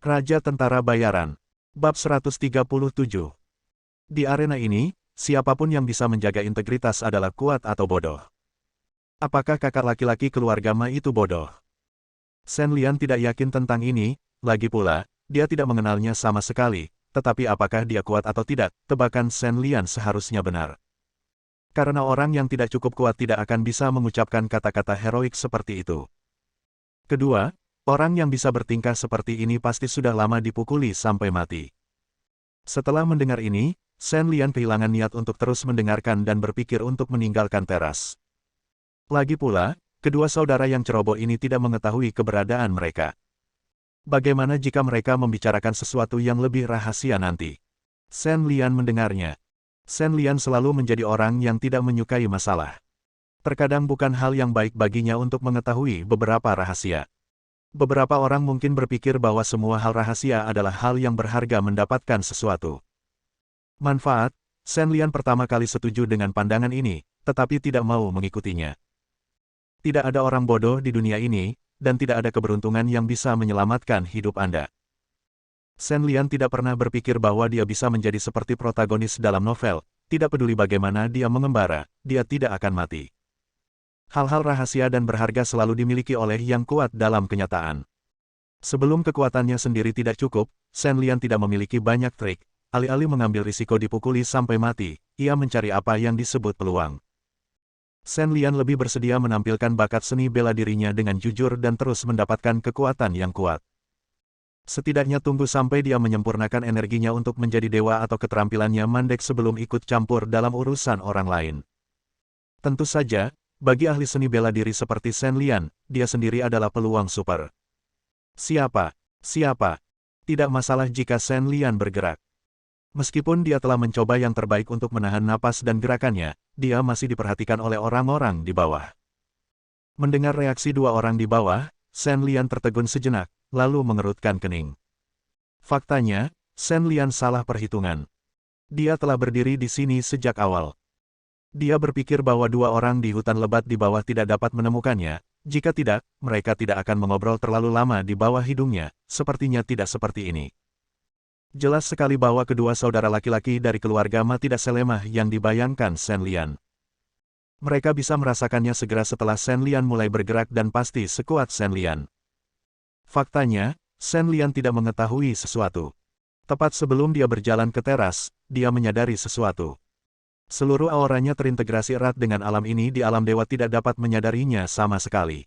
Raja Tentara Bayaran. Bab 137. Di arena ini, siapapun yang bisa menjaga integritas adalah kuat atau bodoh. Apakah kakak laki-laki keluarga Ma itu bodoh? Shen Lian tidak yakin tentang ini, lagi pula, dia tidak mengenalnya sama sekali, tetapi apakah dia kuat atau tidak, tebakan Shen Lian seharusnya benar. Karena orang yang tidak cukup kuat tidak akan bisa mengucapkan kata-kata heroik seperti itu. Kedua, orang yang bisa bertingkah seperti ini pasti sudah lama dipukuli sampai mati. Setelah mendengar ini, Shen Lian kehilangan niat untuk terus mendengarkan dan berpikir untuk meninggalkan teras. Lagi pula, kedua saudara yang ceroboh ini tidak mengetahui keberadaan mereka. Bagaimana jika mereka membicarakan sesuatu yang lebih rahasia nanti? Shen Lian mendengarnya. Shen Lian selalu menjadi orang yang tidak menyukai masalah. Terkadang bukan hal yang baik baginya untuk mengetahui beberapa rahasia. Beberapa orang mungkin berpikir bahwa semua hal rahasia adalah hal yang berharga mendapatkan sesuatu. Manfaat, Shen Lian pertama kali setuju dengan pandangan ini, tetapi tidak mau mengikutinya. Tidak ada orang bodoh di dunia ini, dan tidak ada keberuntungan yang bisa menyelamatkan hidup Anda. Shen Lian tidak pernah berpikir bahwa dia bisa menjadi seperti protagonis dalam novel, tidak peduli bagaimana dia mengembara, dia tidak akan mati. Hal-hal rahasia dan berharga selalu dimiliki oleh yang kuat dalam kenyataan. Sebelum kekuatannya sendiri tidak cukup, Shen Lian tidak memiliki banyak trik, alih-alih mengambil risiko dipukuli sampai mati, ia mencari apa yang disebut peluang. Shen Lian lebih bersedia menampilkan bakat seni bela dirinya dengan jujur dan terus mendapatkan kekuatan yang kuat. Setidaknya tunggu sampai dia menyempurnakan energinya untuk menjadi dewa atau keterampilannya mandek sebelum ikut campur dalam urusan orang lain. Tentu saja, bagi ahli seni bela diri seperti Shen Lian, dia sendiri adalah peluang super. Siapa? Tidak masalah jika Shen Lian bergerak. Meskipun dia telah mencoba yang terbaik untuk menahan napas dan gerakannya, dia masih diperhatikan oleh orang-orang di bawah. Mendengar reaksi dua orang di bawah, Shen Lian tertegun sejenak, lalu mengerutkan kening. Faktanya, Shen Lian salah perhitungan. Dia telah berdiri di sini sejak awal. Dia berpikir bahwa dua orang di hutan lebat di bawah tidak dapat menemukannya, jika tidak, mereka tidak akan mengobrol terlalu lama di bawah hidungnya, sepertinya tidak seperti ini. Jelas sekali bahwa kedua saudara laki-laki dari keluarga Ma tidak selemah yang dibayangkan Shen Lian. Mereka bisa merasakannya segera setelah Shen Lian mulai bergerak dan pasti sekuat Shen Lian. Faktanya, Shen Lian tidak mengetahui sesuatu. Tepat sebelum dia berjalan ke teras, dia menyadari sesuatu. Seluruh auranya terintegrasi erat dengan alam ini di alam dewa tidak dapat menyadarinya sama sekali.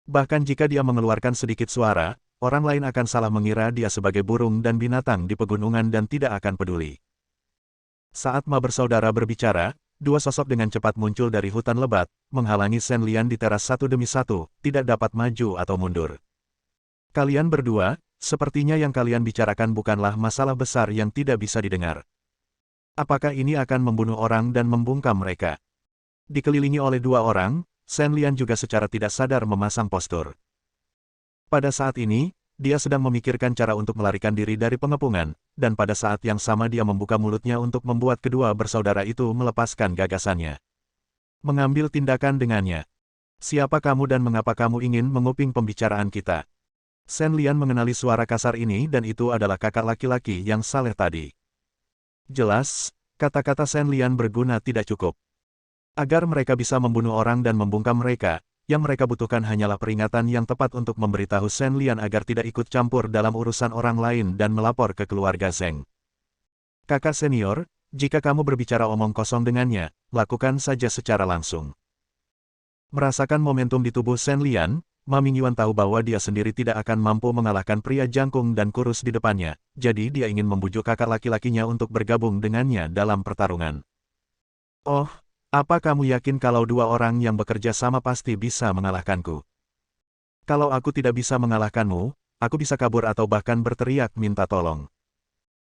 Bahkan jika dia mengeluarkan sedikit suara, orang lain akan salah mengira dia sebagai burung dan binatang di pegunungan dan tidak akan peduli. Saat Ma bersaudara berbicara, dua sosok dengan cepat muncul dari hutan lebat, menghalangi Shen Lian di teras satu demi satu, tidak dapat maju atau mundur. Kalian berdua, sepertinya yang kalian bicarakan bukanlah masalah besar yang tidak bisa didengar. Apakah ini akan membunuh orang dan membungkam mereka? Dikelilingi oleh dua orang, Shen Lian juga secara tidak sadar memasang postur. Pada saat ini, dia sedang memikirkan cara untuk melarikan diri dari pengepungan, dan pada saat yang sama dia membuka mulutnya untuk membuat kedua bersaudara itu melepaskan gagasannya. Mengambil tindakan dengannya. Siapa kamu dan mengapa kamu ingin menguping pembicaraan kita? Shen Lian mengenali suara kasar ini dan itu adalah kakak laki-laki yang saleh tadi. Jelas, kata-kata Shen Lian berguna tidak cukup. Agar mereka bisa membunuh orang dan membungkam mereka, yang mereka butuhkan hanyalah peringatan yang tepat untuk memberitahu Shen Lian agar tidak ikut campur dalam urusan orang lain dan melapor ke keluarga Zheng. Kakak senior, jika kamu berbicara omong kosong dengannya, lakukan saja secara langsung. Merasakan momentum di tubuh Shen Lian, Ma Mingyuan tahu bahwa dia sendiri tidak akan mampu mengalahkan pria jangkung dan kurus di depannya, jadi dia ingin membujuk kakak laki-lakinya untuk bergabung dengannya dalam pertarungan. Oh, apa kamu yakin kalau dua orang yang bekerja sama pasti bisa mengalahkanku? Kalau aku tidak bisa mengalahkanmu, aku bisa kabur atau bahkan berteriak minta tolong.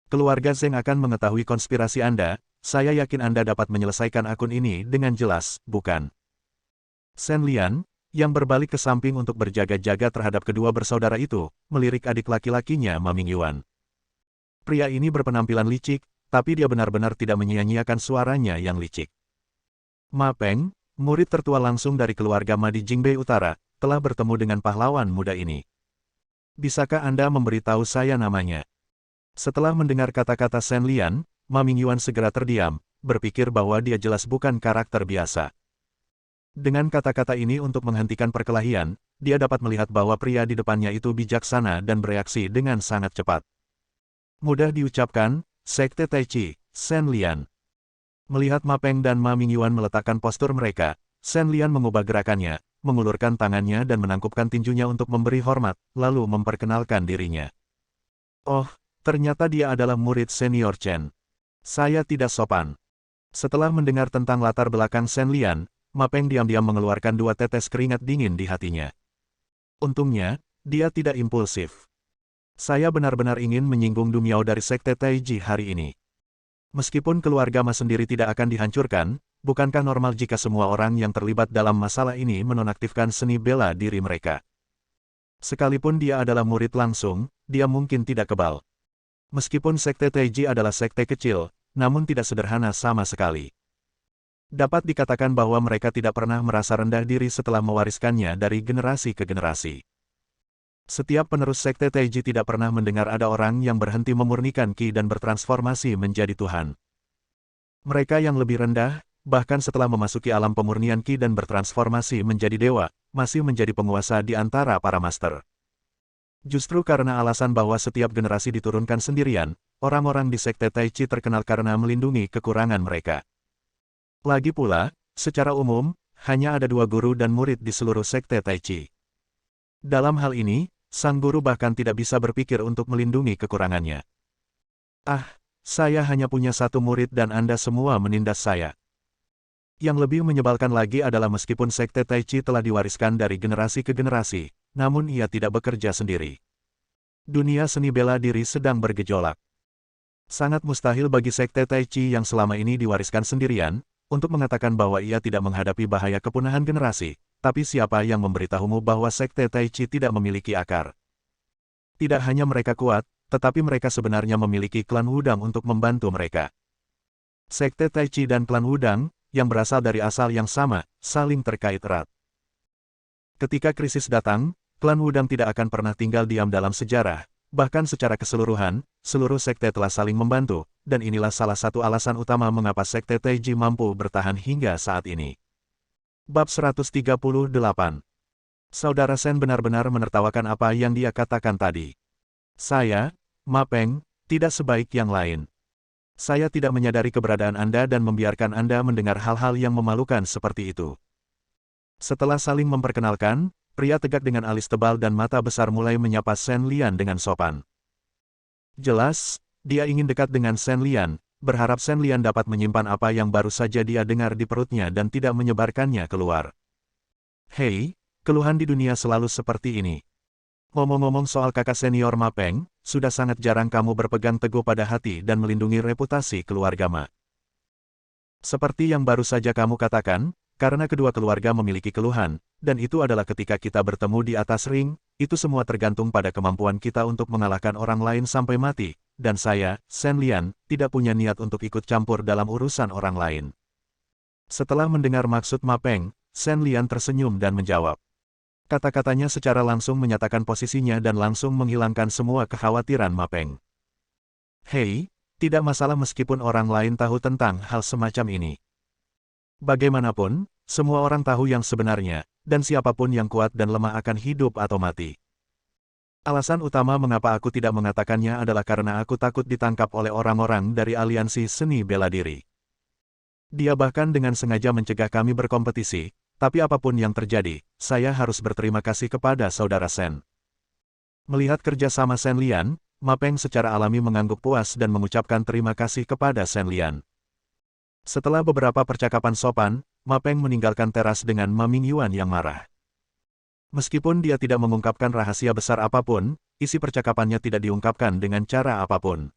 Keluarga Zheng akan mengetahui konspirasi Anda, saya yakin Anda dapat menyelesaikan akun ini dengan jelas, bukan? Shen Lian, yang berbalik ke samping untuk berjaga-jaga terhadap kedua bersaudara itu, melirik adik laki-lakinya Ma Mingyuan. Pria ini berpenampilan licik, tapi dia benar-benar tidak menyia-nyiakan suaranya yang licik. Ma Peng, murid tertua langsung dari keluarga Ma di Jingbei Utara, telah bertemu dengan pahlawan muda ini. Bisakah Anda memberitahu saya namanya? Setelah mendengar kata-kata Shen Lian, Ma Mingyuan segera terdiam, berpikir bahwa dia jelas bukan karakter biasa. Dengan kata-kata ini untuk menghentikan perkelahian, dia dapat melihat bahwa pria di depannya itu bijaksana dan bereaksi dengan sangat cepat. Mudah diucapkan, Sekte Tai Chi, Shen Lian. Melihat Ma Peng dan Ma Mingyuan meletakkan postur mereka, Shen Lian mengubah gerakannya, mengulurkan tangannya dan menangkupkan tinjunya untuk memberi hormat, lalu memperkenalkan dirinya. Oh, ternyata dia adalah murid senior Chen. Saya tidak sopan. Setelah mendengar tentang latar belakang Shen Lian, Ma Peng diam-diam mengeluarkan 2 tetes keringat dingin di hatinya. Untungnya, dia tidak impulsif. Saya benar-benar ingin menyinggung Du Miao dari Sekte Taiji hari ini. Meskipun keluarga Ma sendiri tidak akan dihancurkan, bukankah normal jika semua orang yang terlibat dalam masalah ini menonaktifkan seni bela diri mereka? Sekalipun dia adalah murid langsung, dia mungkin tidak kebal. Meskipun Sekte Taiji adalah sekte kecil, namun tidak sederhana sama sekali. Dapat dikatakan bahwa mereka tidak pernah merasa rendah diri setelah mewariskannya dari generasi ke generasi. Setiap penerus Sekte Taiji tidak pernah mendengar ada orang yang berhenti memurnikan Qi dan bertransformasi menjadi Tuhan. Mereka yang lebih rendah, bahkan setelah memasuki alam pemurnian Qi dan bertransformasi menjadi dewa, masih menjadi penguasa di antara para master. Justru karena alasan bahwa setiap generasi diturunkan sendirian, orang-orang di Sekte Taiji terkenal karena melindungi kekurangan mereka. Lagi pula, secara umum, hanya ada 2 guru dan murid di seluruh Sekte Taiji. Dalam hal ini, sang guru bahkan tidak bisa berpikir untuk melindungi kekurangannya. Ah, saya hanya punya 1 murid dan Anda semua menindas saya. Yang lebih menyebalkan lagi adalah meskipun Sekte Taiji telah diwariskan dari generasi ke generasi, namun ia tidak bekerja sendiri. Dunia seni bela diri sedang bergejolak. Sangat mustahil bagi Sekte Taiji yang selama ini diwariskan sendirian, untuk mengatakan bahwa ia tidak menghadapi bahaya kepunahan generasi, tapi siapa yang memberitahumu bahwa Sekte Taiji tidak memiliki akar? Tidak hanya mereka kuat, tetapi mereka sebenarnya memiliki klan Wudang untuk membantu mereka. Sekte Taiji dan klan Wudang, yang berasal dari asal yang sama, saling terkait erat. Ketika krisis datang, klan Wudang tidak akan pernah tinggal diam dalam sejarah, bahkan secara keseluruhan, seluruh sekte telah saling membantu, dan inilah salah satu alasan utama mengapa Sekte Taiji mampu bertahan hingga saat ini. Bab 138. Saudara Shen benar-benar menertawakan apa yang dia katakan tadi. Saya, Ma Peng, tidak sebaik yang lain. Saya tidak menyadari keberadaan Anda dan membiarkan Anda mendengar hal-hal yang memalukan seperti itu. Setelah saling memperkenalkan, pria tegak dengan alis tebal dan mata besar mulai menyapa Shen Lian dengan sopan. Jelas, dia ingin dekat dengan Shen Lian, berharap Shen Lian dapat menyimpan apa yang baru saja dia dengar di perutnya dan tidak menyebarkannya keluar. Hei, keluhan di dunia selalu seperti ini. Ngomong-ngomong soal kakak senior Ma Peng, sudah sangat jarang kamu berpegang teguh pada hati dan melindungi reputasi keluarga Ma. Seperti yang baru saja kamu katakan, karena kedua keluarga memiliki keluhan, dan itu adalah ketika kita bertemu di atas ring, itu semua tergantung pada kemampuan kita untuk mengalahkan orang lain sampai mati, dan saya, Shen Lian, tidak punya niat untuk ikut campur dalam urusan orang lain. Setelah mendengar maksud Ma Peng, Shen Lian tersenyum dan menjawab. Kata-katanya secara langsung menyatakan posisinya dan langsung menghilangkan semua kekhawatiran Ma Peng. Hei, tidak masalah meskipun orang lain tahu tentang hal semacam ini. Bagaimanapun, semua orang tahu yang sebenarnya, dan siapapun yang kuat dan lemah akan hidup atau mati. Alasan utama mengapa aku tidak mengatakannya adalah karena aku takut ditangkap oleh orang-orang dari aliansi seni bela diri. Dia bahkan dengan sengaja mencegah kami berkompetisi, tapi apapun yang terjadi, saya harus berterima kasih kepada saudara Shen. Melihat kerja sama Shen Lian, Ma Peng secara alami mengangguk puas dan mengucapkan terima kasih kepada Shen Lian. Setelah beberapa percakapan sopan, Ma Peng meninggalkan teras dengan Ma Mingyuan yang marah. Meskipun dia tidak mengungkapkan rahasia besar apapun, isi percakapannya tidak diungkapkan dengan cara apapun.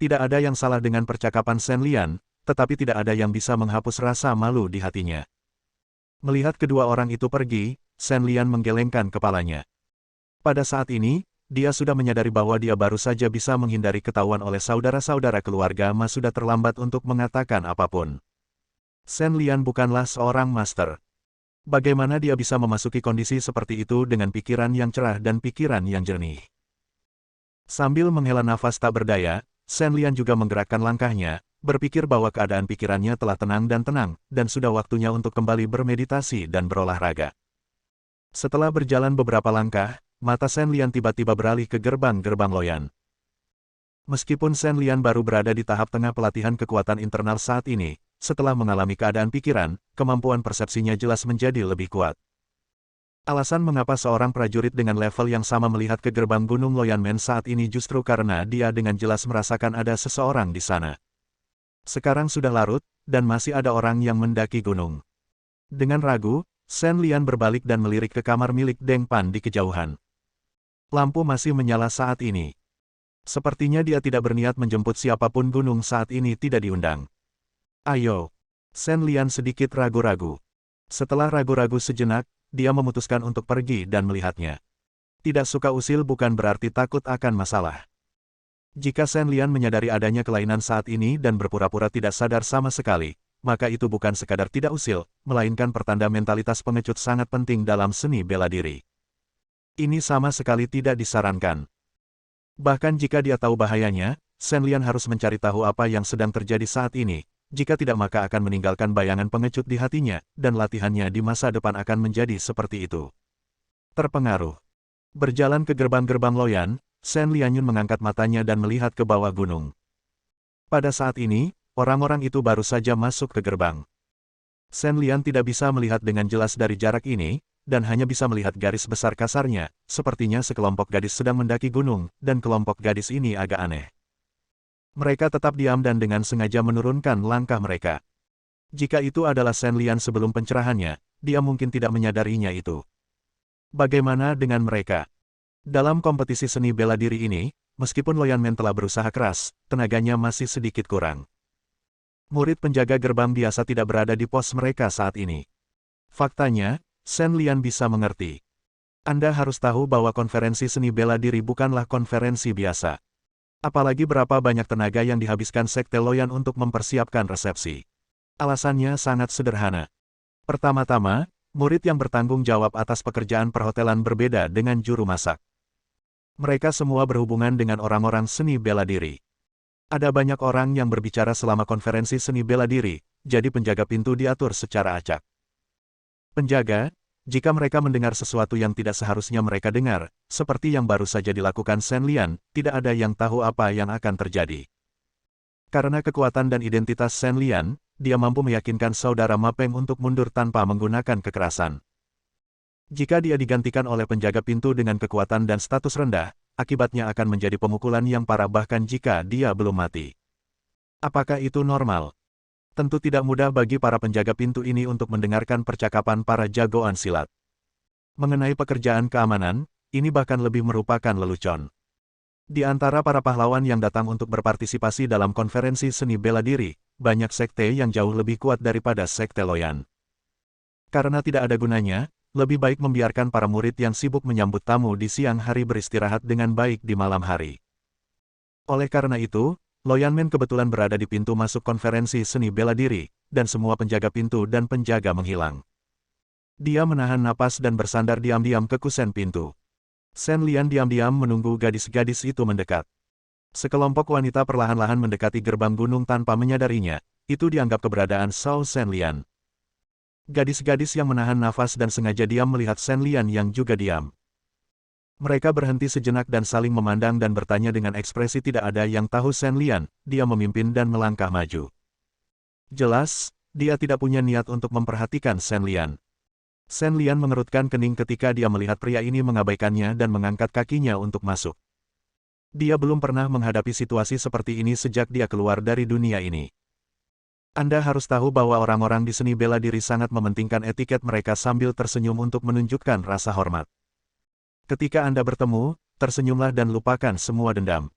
Tidak ada yang salah dengan percakapan Shen Lian, tetapi tidak ada yang bisa menghapus rasa malu di hatinya. Melihat kedua orang itu pergi, Shen Lian menggelengkan kepalanya. Pada saat ini, dia sudah menyadari bahwa dia baru saja bisa menghindari ketahuan oleh saudara-saudara keluarga Ma sudah terlambat untuk mengatakan apapun. Shen Lian bukanlah seorang master. Bagaimana dia bisa memasuki kondisi seperti itu dengan pikiran yang cerah dan pikiran yang jernih? Sambil menghela nafas tak berdaya, Shen Lian juga menggerakkan langkahnya, berpikir bahwa keadaan pikirannya telah tenang, dan sudah waktunya untuk kembali bermeditasi dan berolahraga. Setelah berjalan beberapa langkah, mata Shen Lian tiba-tiba beralih ke gerbang-gerbang Loyan. Meskipun Shen Lian baru berada di tahap tengah pelatihan kekuatan internal saat ini, setelah mengalami keadaan pikiran, kemampuan persepsinya jelas menjadi lebih kuat. Alasan mengapa seorang prajurit dengan level yang sama melihat ke gerbang Gunung Loyanmen saat ini justru karena dia dengan jelas merasakan ada seseorang di sana. Sekarang sudah larut, dan masih ada orang yang mendaki gunung. Dengan ragu, Shen Lian berbalik dan melirik ke kamar milik Deng Pan di kejauhan. Lampu masih menyala saat ini. Sepertinya dia tidak berniat menjemput siapapun, gunung saat ini tidak diundang. Ayo. Shen Lian sedikit ragu-ragu. Setelah ragu-ragu sejenak, dia memutuskan untuk pergi dan melihatnya. Tidak suka usil bukan berarti takut akan masalah. Jika Shen Lian menyadari adanya kelainan saat ini dan berpura-pura tidak sadar sama sekali, maka itu bukan sekadar tidak usil, melainkan pertanda mentalitas pengecut sangat penting dalam seni bela diri. Ini sama sekali tidak disarankan. Bahkan jika dia tahu bahayanya, Shen Lian harus mencari tahu apa yang sedang terjadi saat ini. Jika tidak maka akan meninggalkan bayangan pengecut di hatinya, dan latihannya di masa depan akan menjadi seperti itu. Terpengaruh. Berjalan ke gerbang-gerbang Loyan, Shen Lianyun mengangkat matanya dan melihat ke bawah gunung. Pada saat ini, orang-orang itu baru saja masuk ke gerbang. Shen Lian tidak bisa melihat dengan jelas dari jarak ini, dan hanya bisa melihat garis besar kasarnya, sepertinya sekelompok gadis sedang mendaki gunung, dan kelompok gadis ini agak aneh. Mereka tetap diam dan dengan sengaja menurunkan langkah mereka. Jika itu adalah Shen Lian sebelum pencerahannya, dia mungkin tidak menyadarinya itu. Bagaimana dengan mereka? Dalam kompetisi seni bela diri ini, meskipun Loyanmen telah berusaha keras, tenaganya masih sedikit kurang. Murid penjaga gerbang biasa tidak berada di pos mereka saat ini. Faktanya, Shen Lian bisa mengerti. Anda harus tahu bahwa konferensi seni bela diri bukanlah konferensi biasa. Apalagi berapa banyak tenaga yang dihabiskan Sekte Loyan untuk mempersiapkan resepsi. Alasannya sangat sederhana. Pertama-tama, murid yang bertanggung jawab atas pekerjaan perhotelan berbeda dengan juru masak. Mereka semua berhubungan dengan orang-orang seni bela diri. Ada banyak orang yang berbicara selama konferensi seni bela diri, jadi penjaga pintu diatur secara acak. Penjaga, jika mereka mendengar sesuatu yang tidak seharusnya mereka dengar, seperti yang baru saja dilakukan Shen Lian, tidak ada yang tahu apa yang akan terjadi. Karena kekuatan dan identitas Shen Lian, dia mampu meyakinkan saudara Ma Peng untuk mundur tanpa menggunakan kekerasan. Jika dia digantikan oleh penjaga pintu dengan kekuatan dan status rendah, akibatnya akan menjadi pemukulan yang parah bahkan jika dia belum mati. Apakah itu normal? Tentu tidak mudah bagi para penjaga pintu ini untuk mendengarkan percakapan para jagoan silat. Mengenai pekerjaan keamanan, ini bahkan lebih merupakan lelucon. Di antara para pahlawan yang datang untuk berpartisipasi dalam konferensi seni bela diri, banyak sekte yang jauh lebih kuat daripada Sekte Loyan. Karena tidak ada gunanya, lebih baik membiarkan para murid yang sibuk menyambut tamu di siang hari beristirahat dengan baik di malam hari. Oleh karena itu, Loyanmen kebetulan berada di pintu masuk konferensi seni bela diri, dan semua penjaga pintu dan penjaga menghilang. Dia menahan napas dan bersandar diam-diam ke kusen pintu. Shen Lian diam-diam menunggu gadis-gadis itu mendekat. Sekelompok wanita perlahan-lahan mendekati gerbang gunung tanpa menyadarinya, itu dianggap keberadaan Shao Shen Lian. Gadis-gadis yang menahan nafas dan sengaja diam melihat Shen Lian yang juga diam. Mereka berhenti sejenak dan saling memandang dan bertanya dengan ekspresi tidak ada yang tahu Shen Lian, dia memimpin dan melangkah maju. Jelas, dia tidak punya niat untuk memperhatikan Shen Lian. Shen Lian mengerutkan kening ketika dia melihat pria ini mengabaikannya dan mengangkat kakinya untuk masuk. Dia belum pernah menghadapi situasi seperti ini sejak dia keluar dari dunia ini. Anda harus tahu bahwa orang-orang di seni bela diri sangat mementingkan etiket mereka sambil tersenyum untuk menunjukkan rasa hormat. Ketika Anda bertemu, tersenyumlah dan lupakan semua dendam.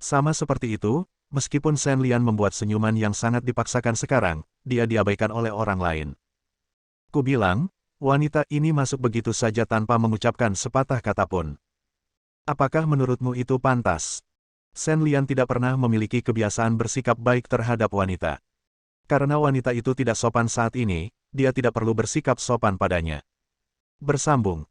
Sama seperti itu, meskipun Shen Lian membuat senyuman yang sangat dipaksakan sekarang, dia diabaikan oleh orang lain. Ku bilang, wanita ini masuk begitu saja tanpa mengucapkan sepatah kata pun. Apakah menurutmu itu pantas? Shen Lian tidak pernah memiliki kebiasaan bersikap baik terhadap wanita. Karena wanita itu tidak sopan saat ini, dia tidak perlu bersikap sopan padanya. Bersambung.